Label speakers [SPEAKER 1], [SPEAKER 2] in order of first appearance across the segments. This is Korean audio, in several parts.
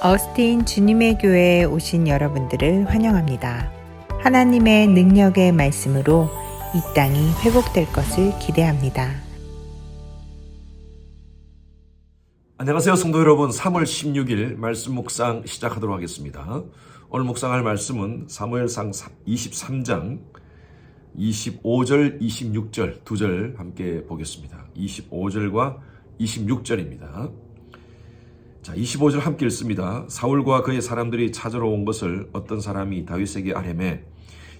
[SPEAKER 1] 어스틴 주님의 교회에 오신 여러분들을 환영합니다. 하나님의 능력의 말씀으로 이 땅이 회복될 것을 기대합니다.
[SPEAKER 2] 안녕하세요 성도 여러분. 3월 16일 말씀 묵상 시작하도록 하겠습니다. 오늘 묵상할 말씀은 사무엘상 23장 25절 26절 두 절 함께 보겠습니다. 25절과 26절입니다. 자, 25절 함께 읽습니다. 사울과 그의 사람들이 찾으러 온 것을 어떤 사람이 다윗에게 아뢰매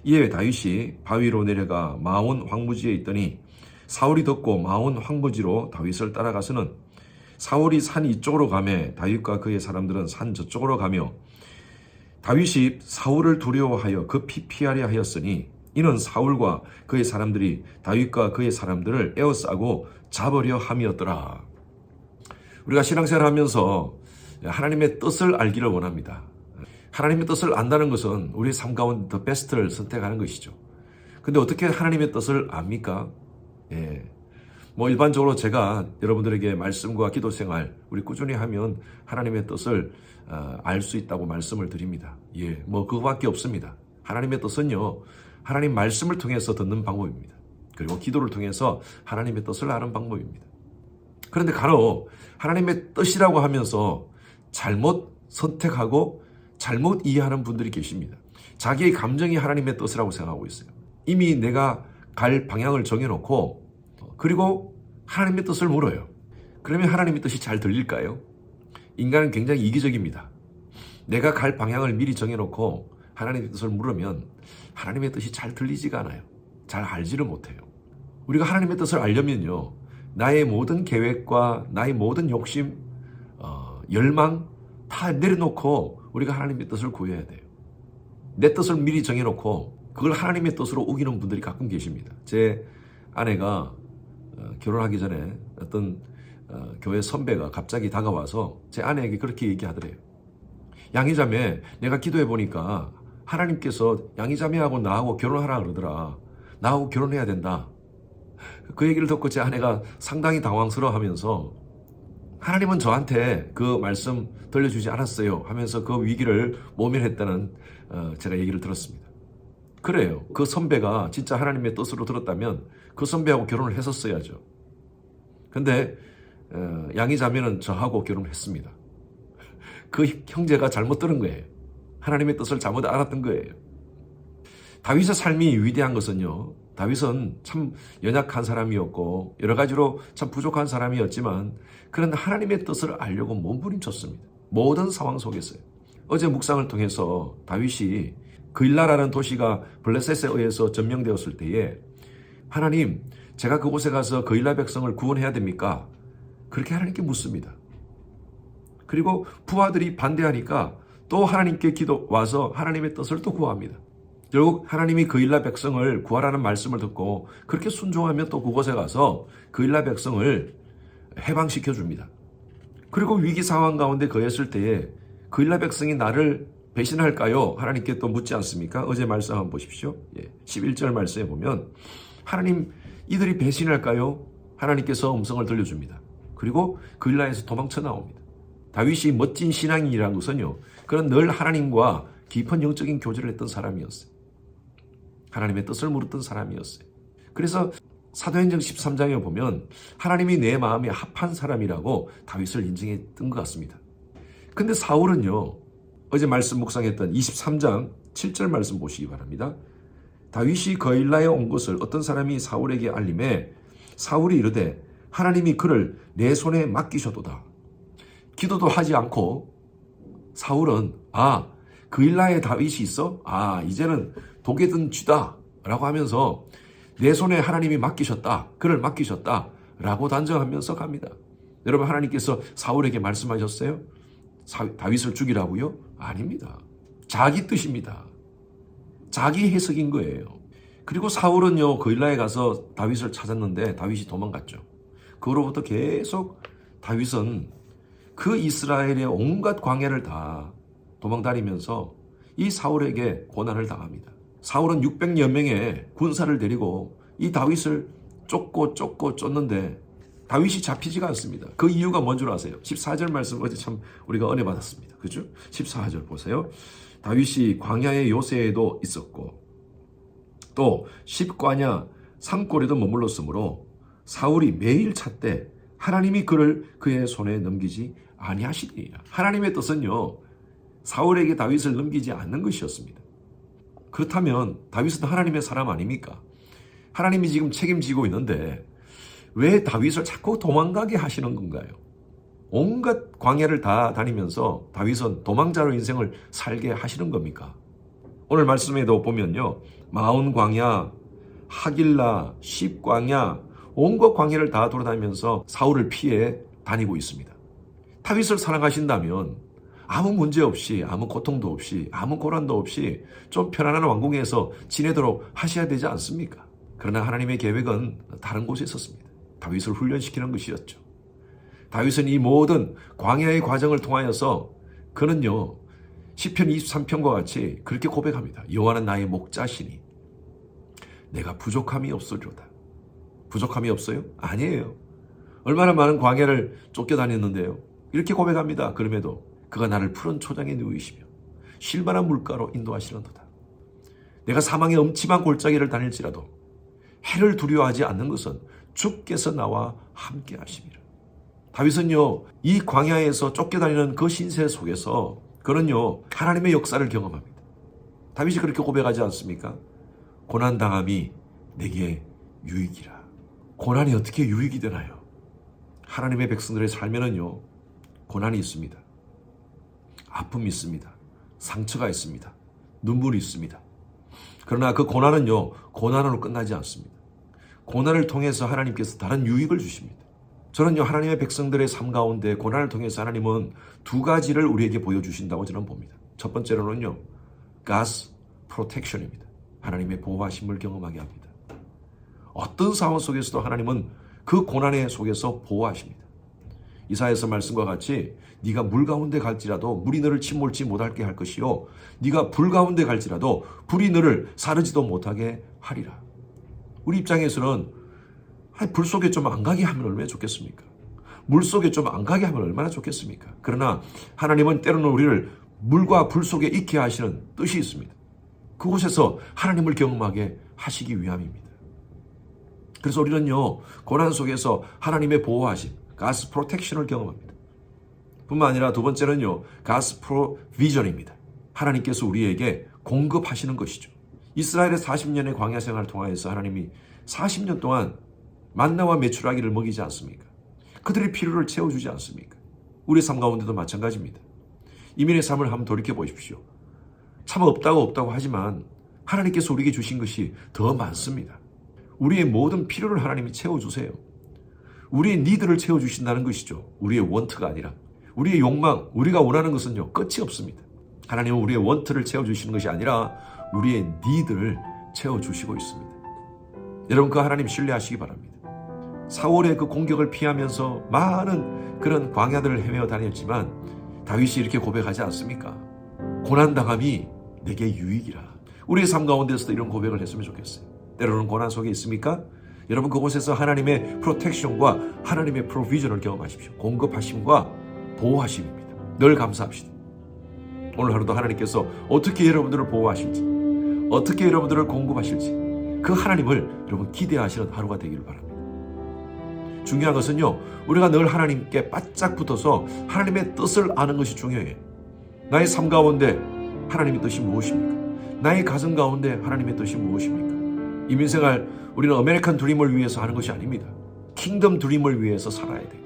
[SPEAKER 2] 이에 다윗이 바위로 내려가 마온 황무지에 있더니 사울이 듣고 마온 황무지로 다윗을 따라가서는 사울이 산 이쪽으로 가매 다윗과 그의 사람들은 산 저쪽으로 가며 다윗이 사울을 두려워하여 급히 피하려 하였으니 이는 사울과 그의 사람들이 다윗과 그의 사람들을 에워싸고 잡으려 함이었더라. 우리가 신앙생활 하면서 하나님의 뜻을 알기를 원합니다. 하나님의 뜻을 안다는 것은 우리 삶 가운데 더 베스트를 선택하는 것이죠. 근데 어떻게 하나님의 뜻을 압니까? 일반적으로 제가 여러분들에게 말씀과 기도 생활 우리 꾸준히 하면 하나님의 뜻을 알 수 있다고 말씀을 드립니다. 그거밖에 없습니다. 하나님의 뜻은요, 하나님 말씀을 통해서 듣는 방법입니다. 그리고 기도를 통해서 하나님의 뜻을 아는 방법입니다. 그런데 간혹 하나님의 뜻이라고 하면서 잘못 선택하고 잘못 이해하는 분들이 계십니다. 자기의 감정이 하나님의 뜻이라고 생각하고 있어요. 이미 내가 갈 방향을 정해놓고 그리고 하나님의 뜻을 물어요. 그러면 하나님의 뜻이 잘 들릴까요? 인간은 굉장히 이기적입니다. 내가 갈 방향을 미리 정해놓고 하나님의 뜻을 물으면 하나님의 뜻이 잘 들리지가 않아요. 잘 알지를 못해요. 우리가 하나님의 뜻을 알려면요, 나의 모든 계획과 나의 모든 욕심, 열망 다 내려놓고 우리가 하나님의 뜻을 구해야 돼요. 내 뜻을 미리 정해놓고 그걸 하나님의 뜻으로 우기는 분들이 가끔 계십니다. 제 아내가 결혼하기 전에 어떤 교회 선배가 갑자기 다가와서 제 아내에게 그렇게 얘기하더래요. 양이자매, 내가 기도해 보니까 하나님께서 양이자매하고 나하고 결혼하라 그러더라. 나하고 결혼해야 된다. 그 얘기를 듣고 제 아내가 상당히 당황스러워하면서 하나님은 저한테 그 말씀 들려주지 않았어요 하면서 그 위기를 모면했다는 제가 얘기를 들었습니다. 그래요. 그 선배가 진짜 하나님의 뜻으로 들었다면 그 선배하고 결혼을 했었어야죠. 근데 양이자매는 저하고 결혼을 했습니다. 그 형제가 잘못 들은 거예요. 하나님의 뜻을 잘못 알았던 거예요. 다윗의 삶이 위대한 것은요, 다윗은 참 연약한 사람이었고 여러 가지로 참 부족한 사람이었지만 그런데 하나님의 뜻을 알려고 몸부림쳤습니다. 모든 상황 속에서요. 어제 묵상을 통해서 다윗이 그일라라는 도시가 블레셋에 의해서 점령되었을 때에 하나님, 제가 그곳에 가서 그일라 백성을 구원해야 됩니까? 그렇게 하나님께 묻습니다. 그리고 부하들이 반대하니까 또 하나님께 기도 와서 하나님의 뜻을 또 구합니다. 결국 하나님이 그일라 백성을 구하라는 말씀을 듣고 그렇게 순종하면 또 그곳에 가서 그일라 백성을 해방시켜 줍니다. 그리고 위기 상황 가운데 거했을 때에 그일라 백성이 나를 배신할까요? 하나님께 또 묻지 않습니까? 어제 말씀 한번 보십시오. 11절 말씀에 보면 하나님, 이들이 배신할까요? 하나님께서 음성을 들려줍니다. 그리고 그일라에서 도망쳐 나옵니다. 다윗이 멋진 신앙인이라는 것은요, 그런 늘 하나님과 깊은 영적인 교제를 했던 사람이었어요. 하나님의 뜻을 물었던 사람이었어요. 그래서 사도행전 13장에 보면 하나님이 내 마음에 합한 사람이라고 다윗을 인정했던 것 같습니다. 근데 사울은요, 어제 말씀 묵상했던 23장 7절 말씀 보시기 바랍니다. 다윗이 그일라에 온 것을 어떤 사람이 사울에게 알림해 사울이 이르되 하나님이 그를 내 손에 맡기셨도다. 기도도 하지 않고 사울은 그일라에 다윗이 있어? 이제는 독에 든 쥐다 라고 하면서 내 손에 하나님이 맡기셨다, 그를 맡기셨다 라고 단정하면서 갑니다. 여러분, 하나님께서 사울에게 말씀하셨어요? 다윗을 죽이라고요? 아닙니다. 자기 뜻입니다. 자기 해석인 거예요. 그리고 사울은요, 그일라에 가서 다윗을 찾았는데 다윗이 도망갔죠. 그로부터 계속 다윗은 그 이스라엘의 온갖 광야를 다 도망다니면서 이 사울에게 고난을 당합니다. 사울은 600여 명의 군사를 데리고 이 다윗을 쫓고 쫓는데 다윗이 잡히지가 않습니다. 그 이유가 뭔 줄 아세요? 14절 말씀 어제 참 우리가 은혜 받았습니다. 그죠? 14절 보세요. 다윗이 광야의 요새에도 있었고 또 십과냐 산골에도 머물렀으므로 사울이 매일 찾되 하나님이 그를 그의 손에 넘기지 아니하시니라. 하나님의 뜻은요, 사울에게 다윗을 넘기지 않는 것이었습니다. 그렇다면 다윗은 하나님의 사람 아닙니까? 하나님이 지금 책임지고 있는데 왜 다윗을 자꾸 도망가게 하시는 건가요? 온갖 광야를 다 다니면서 다윗은 도망자로 인생을 살게 하시는 겁니까? 오늘 말씀에도 보면요, 마온 광야, 하길라, 십광야, 온갖 광야를 다 돌아다니면서 사울을 피해 다니고 있습니다. 다윗을 사랑하신다면 아무 문제 없이, 아무 고통도 없이, 아무 고난도 없이 좀 편안한 왕궁에서 지내도록 하셔야 되지 않습니까? 그러나 하나님의 계획은 다른 곳에 있었습니다. 다윗을 훈련시키는 것이었죠. 다윗은 이 모든 광야의 과정을 통하여서 그는요, 시편 23편과 같이 그렇게 고백합니다. 여호와는 나의 목자시니 내가 부족함이 없으리로다. 부족함이 없어요? 아니에요. 얼마나 많은 광야를 쫓겨다녔는데요. 이렇게 고백합니다. 그럼에도 그가 나를 푸른 초장에 누이시며 쉴만한 물가로 인도하시는도다. 내가 사망의 엄침한 골짜기를 다닐지라도 해를 두려워하지 않는 것은 주께서 나와 함께 하심이라. 다윗은요, 이 광야에서 쫓겨다니는 그 신세 속에서 그는요, 하나님의 역사를 경험합니다. 다윗이 그렇게 고백하지 않습니까? 고난당함이 내게 유익이라. 고난이 어떻게 유익이 되나요? 하나님의 백성들의 삶에는요, 고난이 있습니다. 아픔이 있습니다. 상처가 있습니다. 눈물이 있습니다. 그러나 그 고난은요, 고난으로 끝나지 않습니다. 고난을 통해서 하나님께서 다른 유익을 주십니다. 저는요, 하나님의 백성들의 삶 가운데 고난을 통해서 하나님은 두 가지를 우리에게 보여주신다고 저는 봅니다. 첫 번째로는요, God's protection입니다. 하나님의 보호하심을 경험하게 합니다. 어떤 상황 속에서도 하나님은 그 고난의 속에서 보호하십니다. 이사야서 말씀과 같이 네가 물 가운데 갈지라도 물이 너를 침몰치 못하게 할 것이요 네가 불 가운데 갈지라도 불이 너를 사르지도 못하게 하리라. 우리 입장에서는 불 속에 좀 안 가게 하면 얼마나 좋겠습니까? 물 속에 좀 안 가게 하면 얼마나 좋겠습니까? 그러나 하나님은 때로는 우리를 물과 불 속에 있게 하시는 뜻이 있습니다. 그곳에서 하나님을 경험하게 하시기 위함입니다. 그래서 우리는요, 고난 속에서 하나님의 보호하심, God's protection을 경험합니다. 뿐만 아니라 두 번째는요, God's provision입니다. 하나님께서 우리에게 공급하시는 것이죠. 이스라엘의 40년의 광야 생활을 통하여서 하나님이 40년 동안 만나와 메추라기를 먹이지 않습니까? 그들의 필요를 채워주지 않습니까? 우리 삶 가운데도 마찬가지입니다. 이민의 삶을 한번 돌이켜 보십시오. 참 없다고 하지만 하나님께서 우리에게 주신 것이 더 많습니다. 우리의 모든 필요를 하나님이 채워주세요. 우리의 니드를 채워주신다는 것이죠. 우리의 원트가 아니라. 우리의 욕망, 우리가 원하는 것은요, 끝이 없습니다. 하나님은 우리의 원트를 채워주시는 것이 아니라 우리의 니드를 채워주시고 있습니다. 여러분, 그 하나님 신뢰하시기 바랍니다. 사울의 그 공격을 피하면서 많은 그런 광야들을 헤매어 다녔지만 다윗이 이렇게 고백하지 않습니까? 고난당함이 내게 유익이라. 우리의 삶 가운데서도 이런 고백을 했으면 좋겠어요. 때로는 고난 속에 있습니까? 여러분, 그곳에서 하나님의 프로텍션과 하나님의 프로비전을 경험하십시오. 공급하심과 보호하심입니다. 늘 감사합시다. 오늘 하루도 하나님께서 어떻게 여러분들을 보호하실지, 어떻게 여러분들을 공급하실지 그 하나님을 여러분 기대하시는 하루가 되기를 바랍니다. 중요한 것은요, 우리가 늘 하나님께 바짝 붙어서 하나님의 뜻을 아는 것이 중요해요. 나의 삶 가운데 하나님의 뜻이 무엇입니까? 나의 가정 가운데 하나님의 뜻이 무엇입니까? 이민생활 우리는 아메리칸 드림을 위해서 하는 것이 아닙니다. 킹덤 드림을 위해서 살아야 돼요.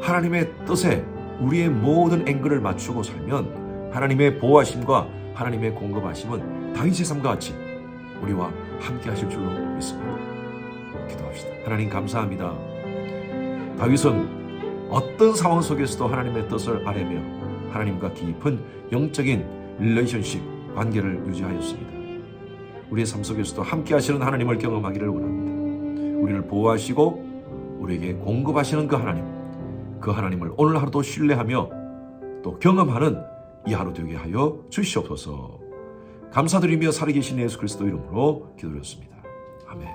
[SPEAKER 2] 하나님의 뜻에 우리의 모든 앵글을 맞추고 살면 하나님의 보호하심과 하나님의 공급하심은 다윗의 삶과 같이 우리와 함께 하실 줄로 믿습니다. 기도합시다. 하나님 감사합니다. 다윗은 어떤 상황 속에서도 하나님의 뜻을 아뢰며 하나님과 깊은 영적인 릴레이션십, 관계를 유지하였습니다. 우리의 삶 속에서도 함께 하시는 하나님을 경험하기를 원합니다. 우리를 보호하시고 우리에게 공급하시는 그 하나님을 오늘 하루도 신뢰하며 또 경험하는 이 하루 되게 하여 주시옵소서. 감사드리며 살아계신 예수 그리스도 이름으로 기도드렸습니다. 아멘.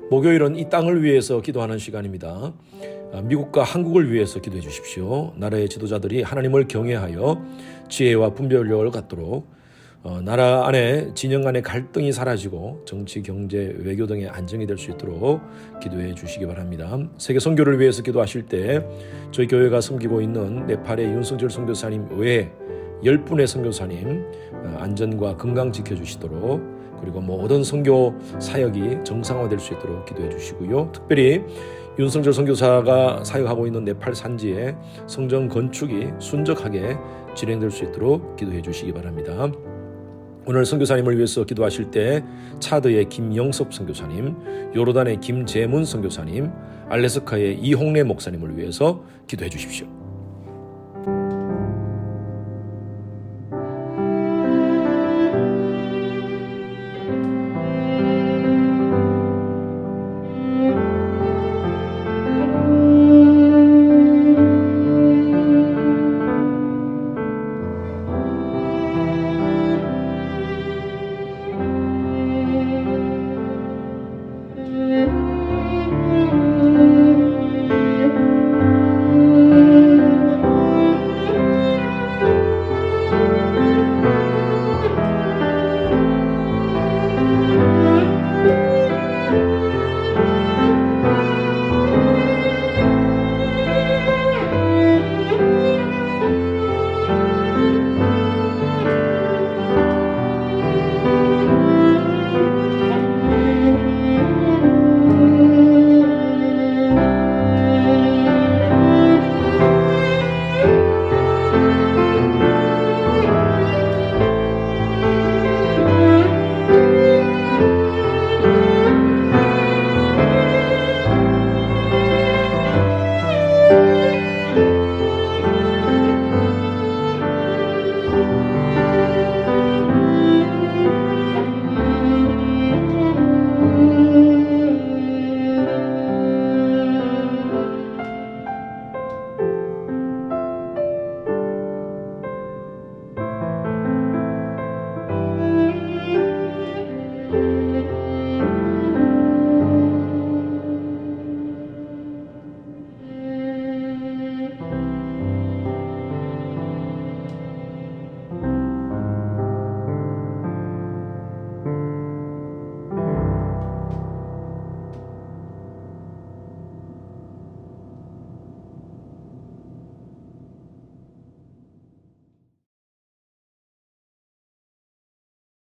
[SPEAKER 3] 목요일은 이 땅을 위해서 기도하는 시간입니다. 미국과 한국을 위해서 기도해 주십시오. 나라의 지도자들이 하나님을 경외하여 지혜와 분별력을 갖도록 나라 안에 진영 간의 갈등이 사라지고 정치, 경제, 외교 등의 안정이 될 수 있도록 기도해 주시기 바랍니다. 세계 선교를 위해서 기도하실 때 저희 교회가 섬기고 있는 네팔의 윤성철 선교사님 외에 10분의 선교사님 안전과 건강 지켜주시도록, 그리고 모든 선교 사역이 정상화될 수 있도록 기도해 주시고요. 특별히 윤성철 선교사가 사역하고 있는 네팔 산지에 성전 건축이 순적하게 진행될 수 있도록 기도해 주시기 바랍니다. 오늘 선교사님을 위해서 기도하실 때 차드의 김영섭 선교사님, 요르단의 김재문 선교사님, 알래스카의 이홍래 목사님을 위해서 기도해 주십시오.